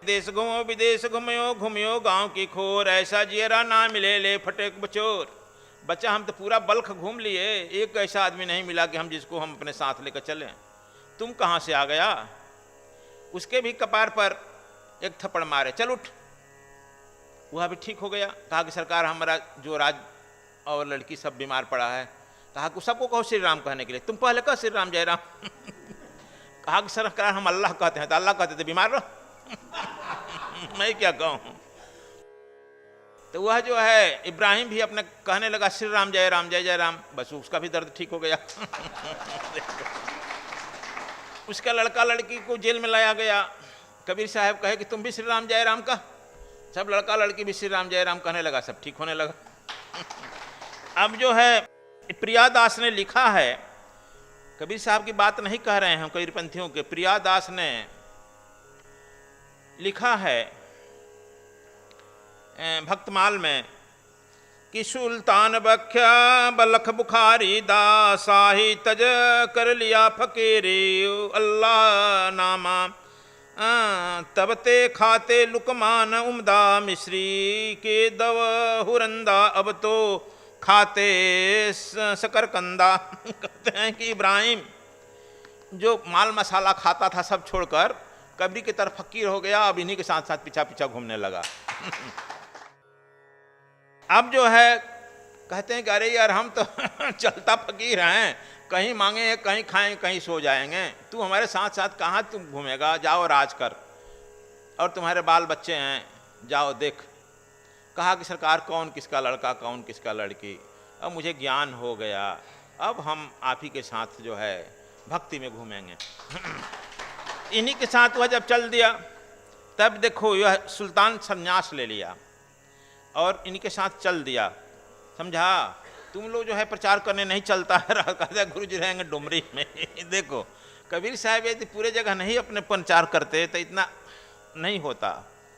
देश घूमो विदेश घूमयो घूमयो गांव की खोर, ऐसा जियरा ना मिले ले फटे बचोर। बच्चा हम तो पूरा बल्ख घूम लिए, एक ऐसा आदमी नहीं मिला कि हम जिसको हम अपने साथ लेकर चलें। तुम कहाँ से आ गया? उसके भी कपार पर एक थप्पड़ मारे, चल उठ। वह भी ठीक हो गया। कहा कि सरकार हमारा जो राज और लड़की सब बीमार पड़ा है। कहा कि सबको कहो श्री राम कहने के लिए, तुम पहले कहो श्री राम जय राम। कहा कि सरकार हम अल्लाह कहते हैं, तो अल्लाह कहते थे बीमार रहो। मैं क्या कहूँ। तो वह जो है इब्राहिम भी अपने कहने लगा श्री राम जय जय राम, बस उसका भी दर्द ठीक हो गया। उसका लड़का लड़की को जेल में लाया गया। कबीर साहब कहे कि तुम भी श्री राम जय राम का। सब लड़का लड़की भी श्री राम जय राम कहने लगा, सब ठीक होने लगा। अब जो है प्रियादास ने लिखा है, कबीर साहब की बात नहीं कह रहे हैं कबीरपंथियों के, प्रियादास ने लिखा है भक्तमाल में कि सुल्तान बख्या बलख बुखारी दासाही तज कर लिया फकीरी, अल्लाह नामा तब ते खाते लुकमान उमदा मिश्री के दव हुरंदा, अब तो खाते शकरकंदा। कहते हैं कि इब्राहिम जो माल मसाला खाता था सब छोड़कर कब्री की तरफ फकीर हो गया, अब इन्हीं के साथ साथ पीछा पीछा घूमने लगा। अब जो है कहते हैं कि अरे यार हम तो चलता फकीर हैं, कहीं मांगे कहीं खाएं कहीं सो जाएंगे, तू हमारे साथ साथ कहाँ तुम घूमेगा, जाओ राज कर, और तुम्हारे बाल बच्चे हैं जाओ देख। कहा कि सरकार कौन किसका लड़का कौन किसका लड़की, अब मुझे ज्ञान हो गया, अब हम आप ही के साथ जो है भक्ति में घूमेंगे। इन्हीं के साथ वह जब चल दिया, तब देखो यह सुल्तान संन्यास ले लिया और इनके साथ चल दिया। समझा, तुम लोग जो है प्रचार करने नहीं चलता है, कहते गुरु जी रहेंगे डुमरी में। देखो कबीर साहब यदि पूरे जगह नहीं अपने प्रचार करते तो इतना नहीं होता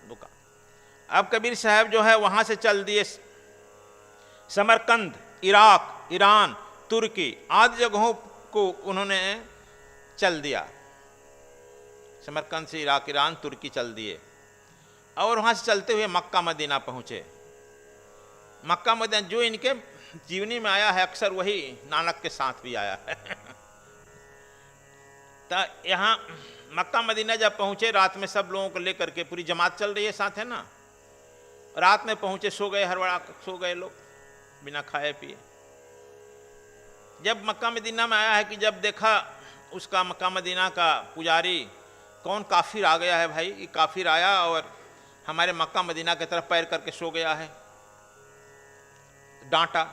दुका। अब कबीर साहब जो है वहाँ से चल दिए समरकंद, इराक, ईरान, तुर्की आदि जगहों को उन्होंने चल दिया। समरकंद से इराक, ईरान, तुर्की चल दिए और वहाँ से चलते हुए मक्का मदीना पहुँचे। मक्का मदीना जो इनके जीवनी में आया है अक्सर वही नानक के साथ भी आया है। तो यहाँ मक्का मदीना जब पहुँचे, रात में सब लोगों को लेकर के पूरी जमात चल रही है साथ, है ना। रात में पहुँचे, सो गए, हड़बड़ा सो गए लोग बिना खाए पिए। जब मक्का मदीना में आया है कि जब देखा उसका मक्का मदीना का पुजारी, कौन काफिर आ गया है भाई, ये काफिर आया और हमारे मक्का मदीना की तरफ पैर करके सो गया है। डांटा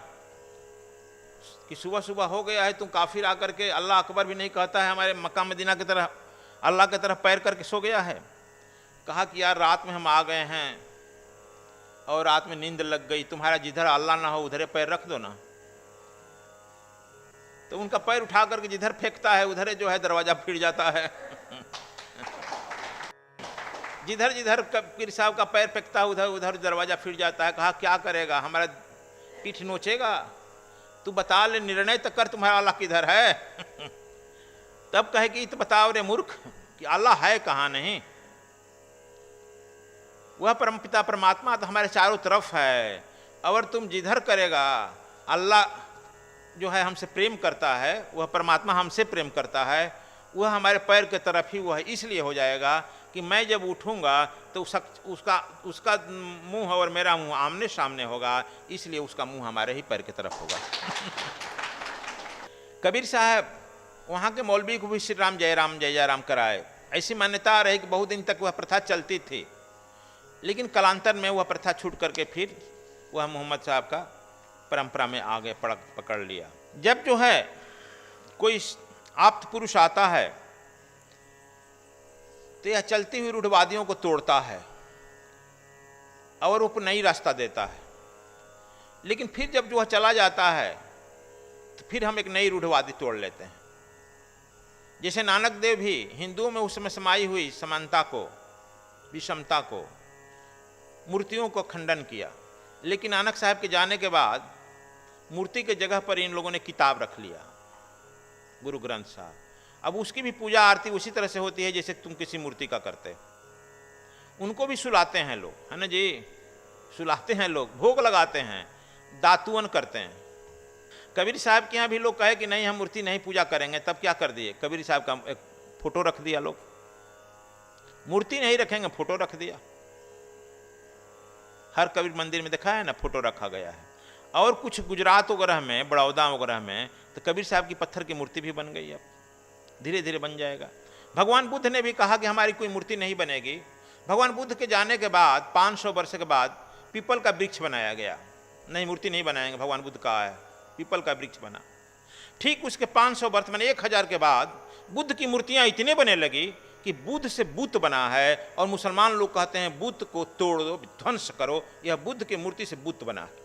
कि सुबह सुबह हो गया है, तुम काफिर आकर के अल्लाह अकबर भी नहीं कहता है, हमारे मक्का मदीना की तरफ अल्लाह की तरफ पैर करके सो गया है। कहा कि यार रात में हम आ गए हैं और रात में नींद लग गई, तुम्हारा जिधर अल्लाह ना हो उधर पैर रख दो ना। तो उनका पैर उठा करके जिधर फेंकता है उधर जो है दरवाजा फिर जाता है। जिधर जिधर पीर साहब का पैर फेंकता है उधर उधर दरवाजा फिर जाता है। कहा क्या करेगा, हमारा पीठ नोचेगा, तू बता ले, निर्णय तक कर, तुम्हारा अल्लाह किधर है। तब कहे कि तो बताओ रे मूर्ख कि अल्लाह है कहाँ नहीं। वह परमपिता परमात्मा तो हमारे चारों तरफ है, और तुम जिधर करेगा, अल्लाह जो है हमसे प्रेम करता है, वह परमात्मा हमसे प्रेम करता है, वह हमारे पैर के तरफ ही वह इसलिए हो जाएगा कि मैं जब उठूंगा तो उसका मुंह और मेरा मुंह आमने सामने होगा, इसलिए उसका मुंह हमारे ही पैर की तरफ होगा। कबीर साहब वहाँ के मौलवी को भी श्री राम जय राम कराए। ऐसी मान्यता रही कि बहुत दिन तक वह प्रथा चलती थी, लेकिन कालांतर में वह प्रथा छूट करके फिर वह मोहम्मद साहब का परंपरा में आगे पकड़ लिया। जब जो है कोई आप्त पुरुष आता है तो यह चलती हुई रूढ़वादियों को तोड़ता है और वो नई रास्ता देता है। लेकिन फिर जब जो वह चला जाता है तो फिर हम एक नई रूढ़वादी तोड़ लेते हैं। जैसे नानक देव भी हिंदुओं में उस समय समाई हुई समानता को, विषमता को, मूर्तियों को खंडन किया, लेकिन नानक साहब के जाने के बाद मूर्ति के जगह पर इन लोगों ने किताब रख लिया, गुरु ग्रंथ साहब। अब उसकी भी पूजा आरती उसी तरह से होती है जैसे तुम किसी मूर्ति का करते। उनको भी सुलाते हैं लोग, है ना जी, सुलाते हैं लोग, भोग लगाते हैं, दातुअन करते हैं। कबीर साहब के यहाँ भी लोग कहे कि नहीं हम मूर्ति नहीं पूजा करेंगे, तब क्या कर दिए, कबीर साहब का एक फोटो रख दिया लोग, मूर्ति नहीं रखेंगे फोटो रख दिया। हर कबीर मंदिर में देखा है ना फोटो रखा गया है। और कुछ गुजरात वगैरह में, बड़ौदा वगैरह में तो कबीर साहब की पत्थर की मूर्ति भी बन गई, अब धीरे धीरे बन जाएगा। भगवान बुद्ध ने भी कहा कि हमारी कोई मूर्ति नहीं बनेगी। भगवान बुद्ध के जाने के बाद 500 वर्ष के बाद पीपल का वृक्ष बनाया गया, नहीं मूर्ति नहीं बनाएंगे, भगवान बुद्ध कहा है, पीपल का वृक्ष बना। ठीक उसके 500 वर्ष मैंने 1000 के बाद बुद्ध की मूर्तियां इतने बने लगी कि बुद्ध से बुत बना है, और मुसलमान लोग कहते हैं बुद्ध को तोड़ दो, ध्वंस करो, यह बुद्ध की मूर्ति से बुत बना है।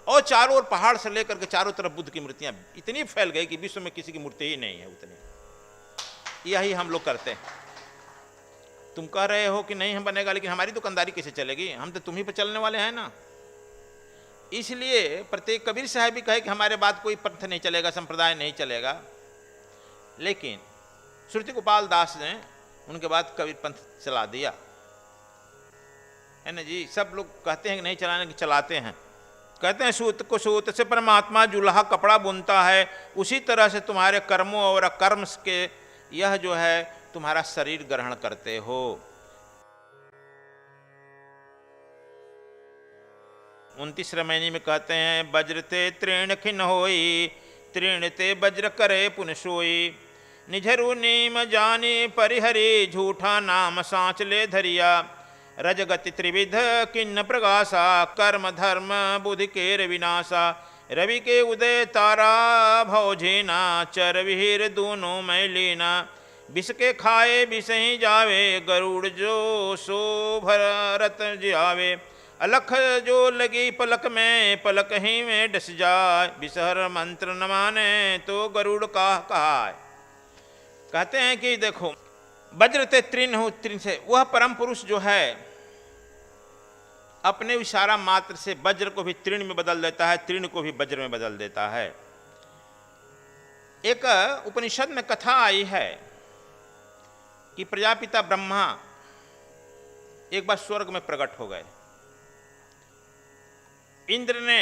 और चारों ओर पहाड़ से लेकर के चारों तरफ बुद्ध की मूर्तियां इतनी फैल गई कि विश्व में किसी की मूर्ति ही नहीं है उतनी। यही हम लोग करते हैं। तुम कह रहे हो कि नहीं हम बनेगा, लेकिन हमारी दुकानदारी कैसे चलेगी, हम तो तुम ही पर चलने वाले हैं ना। इसलिए प्रत्येक कबीर साहब भी कहे कि हमारे बाद कोई पंथ नहीं चलेगा, संप्रदाय नहीं चलेगा, लेकिन श्रुति गोपाल दास ने उनके बाद कबीर पंथ चला दिया, है ना जी। सब लोग कहते हैं कि नहीं चलाने की, चलाते हैं। कहते हैं सूत को सूत से परमात्मा जुल्हा कपड़ा बुनता है, उसी तरह से तुम्हारे कर्मों और अकर्म के यह जो है तुम्हारा शरीर ग्रहण करते हो। 29 रमैनी में कहते हैं वज्रते तृण खिन होई, तृण ते वज्र करे पुन सोई, निझरु नीम जाने परिहरी, झूठा नाम सांच ले धरिया, रजगति त्रिविध किन्न प्रगासा, कर्म धर्म बुद्धि केर विनाशा, रवि के उदय तारा भौझेना, चर विहिर दोनों मैं लेना, विष के खाए विष ही जावे, गरुड़ जो सो भरत जावे, अलख जो लगी पलक में, पलक ही में डस जाए, विषहर मंत्र न माने तो गरुड़ का कहा। कहते हैं कि देखो वज्रते तृण हो, तृण से वह परम पुरुष जो है अपने इशारा मात्र से वज्र को भी तृण में बदल देता है, तृण को भी वज्र में बदल देता है। एक उपनिषद में कथा आई है कि प्रजापिता ब्रह्मा एक बार स्वर्ग में प्रकट हो गए। इंद्र ने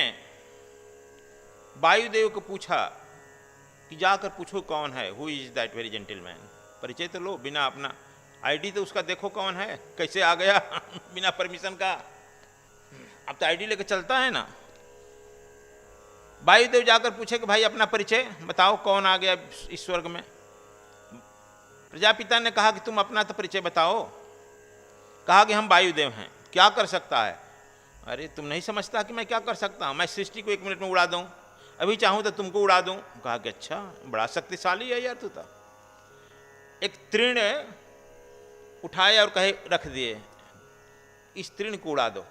वायुदेव को पूछा कि जाकर पूछो कौन है, who is that very gentleman, परिचय तो लो, बिना अपना आईडी तो उसका देखो कौन है, कैसे आ गया बिना परमिशन का, अब तो आईडी लेके चलता है ना। वायुदेव जाकर पूछे कि भाई अपना परिचय बताओ, कौन आ गया इस स्वर्ग में। प्रजापिता ने कहा कि तुम अपना तो परिचय बताओ। कहा कि हम वायुदेव हैं, क्या कर सकता है। अरे तुम नहीं समझता कि मैं क्या कर सकता हूँ, मैं सृष्टि को 1 मिनट में उड़ा दूँ, अभी चाहूँ तो तुमको उड़ा दूँ। कहा कि अच्छा बड़ा शक्तिशाली है यार तू तो। एक तृण उठाए और कहे रख दिए, इस तृण को उड़ा दो।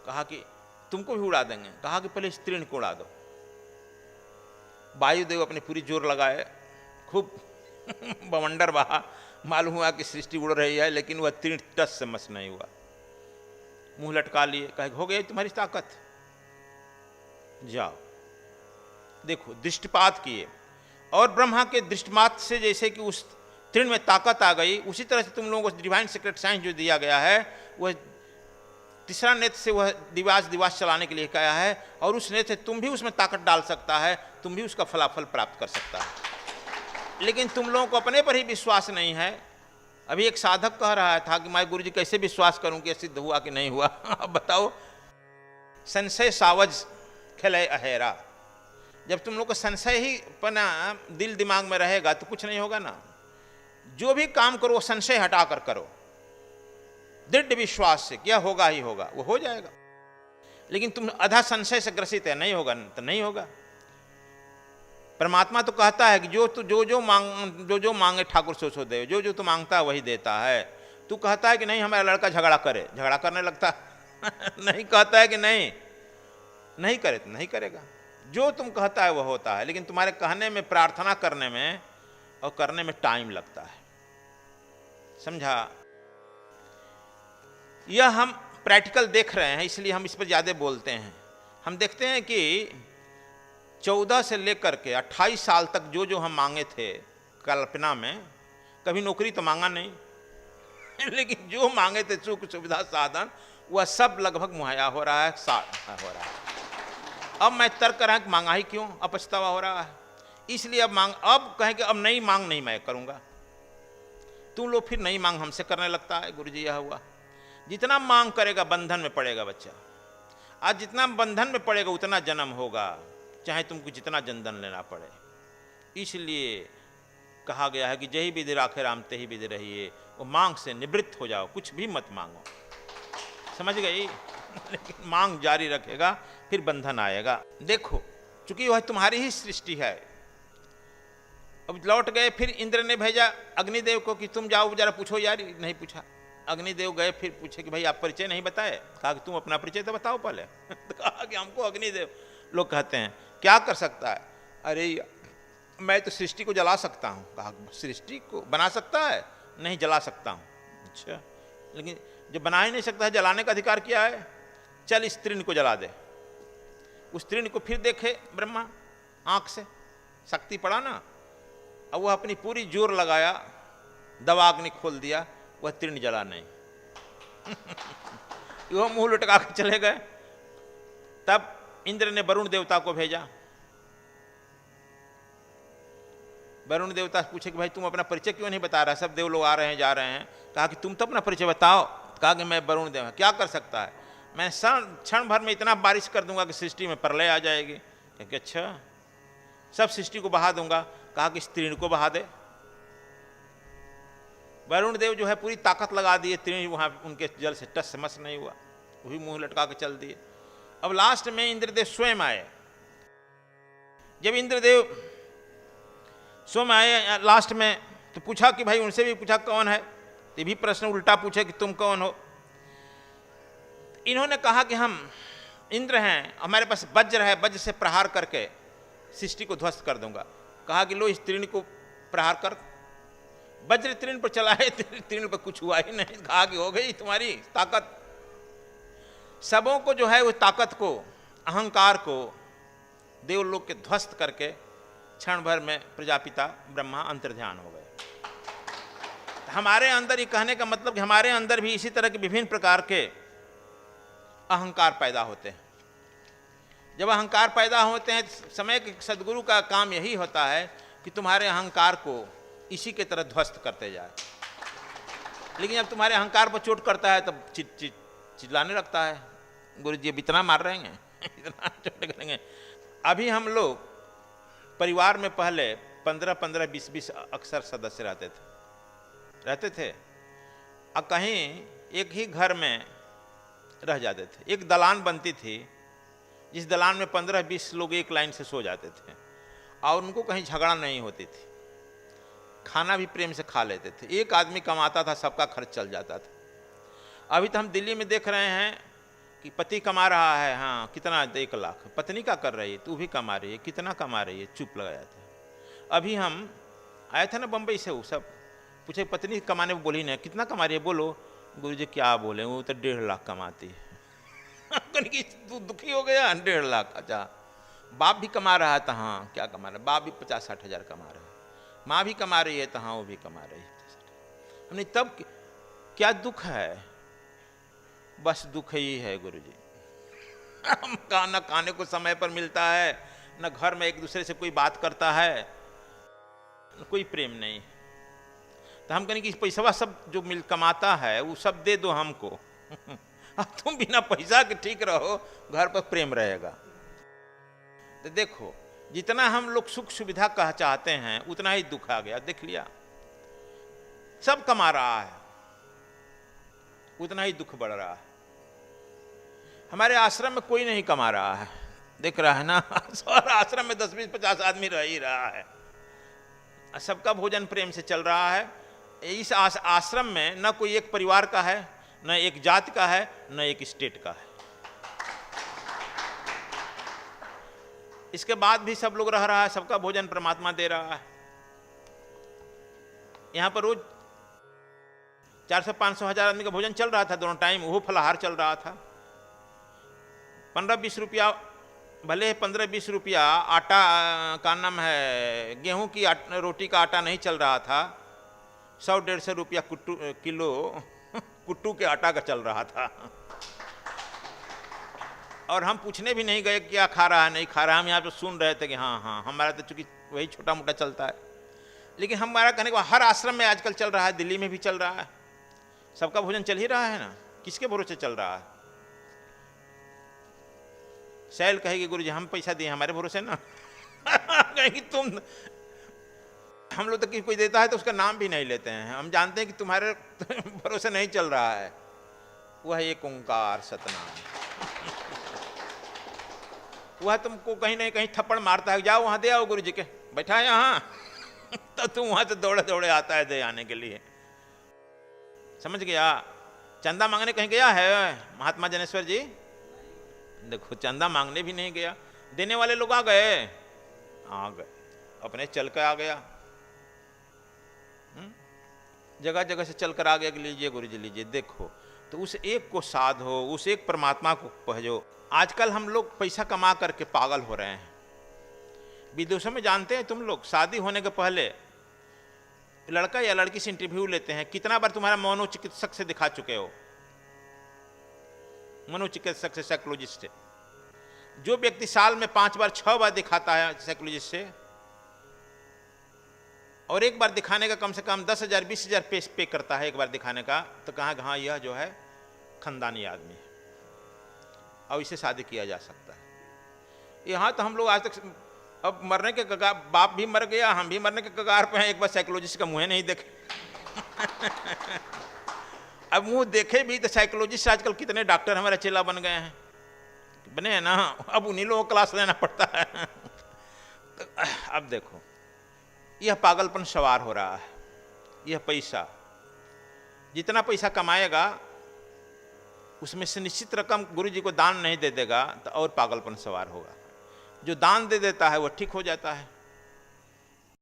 कहा कि तुमको भी उड़ा देंगे। कहा कि पहले इस तृण को उड़ा दो। वायुदेव अपनी पूरी जोर लगाए, खूब बवंडर बहा, मालूम हुआ कि सृष्टि उड़ रही है, लेकिन वह तृण टस से मस नहीं हुआ। मुंह लटका लिए, कहे हो गई तुम्हारी ताकत, जाओ। देखो दृष्टिपात किए, और ब्रह्मा के दृष्टिमात से जैसे कि उस तृण में ताकत आ गई, उसी तरह से तुम लोगों को डिवाइन सीक्रेट साइंस जो दिया गया है, वह तीसरा नेत्र से वह दिवास चलाने के लिए कहा है, और उस नेत्र से तुम भी उसमें ताकत डाल सकता है, तुम भी उसका फलाफल प्राप्त कर सकता है। लेकिन तुम लोगों को अपने पर ही विश्वास नहीं है। अभी एक साधक कह रहा था कि मैं गुरुजी कैसे विश्वास करूं कि सिद्ध हुआ कि नहीं हुआ। अब बताओ, संशय सावज खेले अहेरा। जब तुम लोग को संशय ही अपना दिल दिमाग में रहेगा तो कुछ नहीं होगा ना। जो भी काम करो संशय हटा कर करो, दृढ़ विश्वास से क्या होगा ही होगा, वो हो जाएगा। लेकिन तुम आधा संशय से ग्रसित है, नहीं होगा तो नहीं होगा। परमात्मा तो कहता है कि जो जो मांगे ठाकुर सो दे, जो जो तू मांगता है वही देता है। तू कहता है कि नहीं हमारा लड़का झगड़ा करे, झगड़ा करने लगता नहीं कहता है कि नहीं करे तो नहीं करेगा। जो तुम कहता है वह होता है, लेकिन तुम्हारे कहने में, प्रार्थना करने में और करने में टाइम लगता है। समझा? यह हम प्रैक्टिकल देख रहे हैं, इसलिए हम इस पर ज़्यादा बोलते हैं। हम देखते हैं कि 14 से लेकर के 28 साल तक जो जो हम मांगे थे कल्पना में, कभी नौकरी तो मांगा नहीं, लेकिन जो मांगे थे सुख सुविधा साधन वह सब लगभग मुहैया हो रहा है, हो रहा है। अब मैं तर्क कर रहा हूं कि मांगा ही क्यों, अब पछतावा हो रहा है, इसलिए अब कहें कि अब नई मांग नहीं मैं करूंगा। तुम लोग फिर नई मांग हमसे करने लगता है। गुरुजी यह हुआ, जितना मांग करेगा बंधन में पड़ेगा बच्चा। आज जितना बंधन में पड़ेगा उतना जन्म होगा, चाहे तुमको जितना जनधन लेना पड़े। इसलिए कहा गया है कि जही विधि राखे राम तेही विधि रहिए। वो मांग से निवृत्त हो जाओ, कुछ भी मत मांगो, समझ गई? लेकिन मांग जारी रखेगा फिर बंधन आएगा। देखो चूंकि वह तुम्हारी ही सृष्टि है। अब लौट गए, फिर इंद्र ने भेजा अग्निदेव को कि तुम जाओ जरा पूछो यार। नहीं पूछा। अग्निदेव गए, फिर पूछे कि भाई आप परिचय नहीं बताए। कहा कि तुम अपना परिचय तो बताओ पहले। तो कहा कि हमको अग्निदेव। लोग कहते हैं क्या कर सकता है? अरे मैं तो सृष्टि को जला सकता हूँ। कहा सृष्टि को बना सकता है? नहीं, जला सकता हूँ। अच्छा, लेकिन जो बना ही नहीं सकता है जलाने का अधिकार क्या है? चल इस तृण को जला दे। उस तृण को फिर देखे ब्रह्मा आंख से, शक्ति पड़ा ना। अब वह अपनी पूरी जोर लगाया, दवाग्नि खोल दिया, वह तृण जला नहीं। वो मुंह लटका के चले गए। तब इंद्र ने वरुण देवता को भेजा। वरुण देवता से पूछे कि भाई तुम अपना परिचय क्यों नहीं बता रहा? सब देव लोग आ रहे हैं जा रहे हैं। कहा कि तुम तो अपना परिचय बताओ। कहा कि मैं वरुण देव। क्या कर सकता है? मैं क्षण भर में इतना बारिश कर दूंगा कि सृष्टि में प्रलय आ जाएगी। कि अच्छा, सब सृष्टि को बहा दूंगा। कहा कि तृण को बहा दे। वरुण देव जो है पूरी ताकत लगा दिए, तृण वहां उनके जल से टस मस नहीं हुआ, वही मुंह लटका के चल दिए। अब लास्ट में इंद्रदेव स्वयं आए। जब इंद्रदेव स्वयं आए लास्ट में, तो पूछा कि भाई, उनसे भी पूछा कौन है। ये भी प्रश्न उल्टा पूछे कि तुम कौन हो। इन्होंने कहा कि हम इंद्र हैं, हमारे पास वज्र है, वज्र से प्रहार करके सृष्टि को ध्वस्त कर दूंगा। कहा कि लो इस तृण को प्रहार कर। वज्र तृण पर चला है, तृण पर कुछ हुआ ही नहीं। कहा कि हो गई तुम्हारी ताकत। सबों को जो है वो ताकत को, अहंकार को देवलोक के ध्वस्त करके क्षण भर में प्रजापिता ब्रह्मा अंतर्ध्यान हो गए। हमारे अंदर, ये कहने का मतलब कि हमारे अंदर भी इसी तरह के विभिन्न प्रकार के अहंकार पैदा होते हैं। जब अहंकार पैदा होते हैं, समय के सदगुरु का काम यही होता है कि तुम्हारे अहंकार को इसी के तरह ध्वस्त करते जाए। लेकिन जब तुम्हारे अहंकार पर चोट करता है तब चिल्लाने लगता है, गुरु जी अब इतना मार रहे हैं, इतना चोट करेंगे। अभी हम लोग परिवार में पहले 15-15, 20-20 अक्सर सदस्य रहते थे। अब कहीं एक ही घर में रह जाते थे। एक दलान बनती थी, जिस दलान में 15-20 लोग एक लाइन से सो जाते थे और उनको कहीं झगड़ा नहीं होती थी। खाना भी प्रेम से खा लेते थे। एक आदमी कमाता था, सबका खर्च चल जाता था। अभी तो हम दिल्ली में देख रहे हैं कि पति कमा रहा है, हाँ कितना, 1 लाख। पत्नी क्या कर रही है? तू भी कमा रही है, कितना कमा रही है? चुप लगाया था। अभी हम आए थे ना बम्बई से, वो सब पूछे पत्नी कमाने में, बोली नहीं कितना कमा रही है, बोलो। गुरुजी क्या बोले, वो तो 1.5 लाख कमाती है। तू दुखी हो गया? 1.5 लाख। अच्छा, बाप भी कमा रहा था? हाँ। क्या कमा रहा है? बाप भी 50-60 हज़ार कमा रहा है। माँ भी कमा रही है? तो हाँ वो भी कमा रही है। हमने तब क्या दुख है? बस दुख ही है गुरुजी। हम न खाने को समय पर मिलता है, न घर में एक दूसरे से कोई बात करता है, कोई प्रेम नहीं। तो हम कहें कि पैसा सब जो कमाता है वो सब दे दो हमको। अब तुम बिना पैसा के ठीक रहो, घर पर प्रेम रहेगा। तो देखो, जितना हम लोग सुख सुविधा कह चाहते हैं उतना ही दुख आ गया। देख लिया, सब कमा रहा है, उतना ही दुख बढ़ रहा है। हमारे आश्रम में कोई नहीं कमा रहा है, देख रहा है ना। और आश्रम में 10-20-50 आदमी रह ही रहा है। सबका भोजन प्रेम से चल रहा है। इस आश्रम में न कोई एक परिवार का है, न एक जाति का है, न एक स्टेट का है। इसके बाद भी सब लोग रह रहा है, सबका भोजन परमात्मा दे रहा है। यहां पर रोज 400-500 हज़ार आदमी का भोजन चल रहा था दोनों टाइम, वो फलाहार चल रहा था। 15-20 रुपया, भले 15-20 रुपया आटा का नाम है, गेहूं की रोटी का आटा नहीं चल रहा था, 100-150 रुपया किलो कुट्टू के आटा का चल रहा था। और हम पूछने भी नहीं गए क्या खा रहा है नहीं खा रहा है, हम यहाँ पे सुन रहे थे कि हाँ हाँ, हमारा तो चूंकि वही छोटा मोटा चलता है। लेकिन हमारा कहने को हर आश्रम में आजकल चल रहा है, दिल्ली में भी चल रहा है, सबका भोजन चल ही रहा है ना, किसके भरोसे चल रहा है? शैल कहेगी गुरु जी हम पैसा दिए हमारे भरोसे ना कहेगी तुम, हम लोग तो किसी कोई देता है तो उसका नाम भी नहीं लेते हैं, हम जानते हैं कि तुम्हारे भरोसे नहीं चल रहा है। वह एक ओंकार सतनाम वह तुमको कहीं नहीं कहीं थप्पड़ मारता है, जाओ वहां दे आओ गुरु जी के, बैठा है यहाँ तो तुम वहां से दौड़े दौड़े आता है दे आने के लिए। समझ गया? चंदा मांगने कहीं गया है महात्मा जनेश्वर जी? देखो चंदा मांगने भी नहीं गया, देने वाले लोग आ गए अपने चल कर आ गया, जगह जगह से चल कर आ गया कि लीजिए गुरु जी लीजिए। देखो तो उस एक को साधो, उस एक परमात्मा को पहचो। आजकल हम लोग पैसा कमा करके पागल हो रहे हैं। विदेशों में जानते हैं तुम लोग, शादी होने के पहले लड़का या लड़की से इंटरव्यू लेते हैं, कितना बार तुम्हारा मनोचिकित्सक से दिखा चुके हो, मनोचिकित्सक से, साइकोलॉजिस्ट से। जो व्यक्ति साल में 5 बार 6 बार दिखाता है साइकोलॉजिस्ट से, और एक बार दिखाने का कम से कम 10,000 20,000 पे करता है एक बार दिखाने का, तो कहाँ कहाँ यह जो है खानदानी आदमी है और इसे शादी किया जा सकता है। यहाँ तो हम लोग आज तक अब मरने के कगार, बाप भी मर गया, हम भी मरने के कगार पे हैं, एक बार साइकोलॉजिस्ट का मुँह नहीं देखे अब मुंह देखे भी तो साइकोलॉजिस्ट आजकल कितने डॉक्टर हमारे चेला बन गए हैं, बने हैं ना, अब उन्हीं लोगों को क्लास लेना पड़ता है तो अब देखो यह पागलपन सवार हो रहा है। यह पैसा, जितना पैसा कमाएगा उसमें से निश्चित रकम गुरु जी को दान नहीं दे देगा तो और पागलपन सवार होगा। जो दान दे देता है वह ठीक हो जाता है।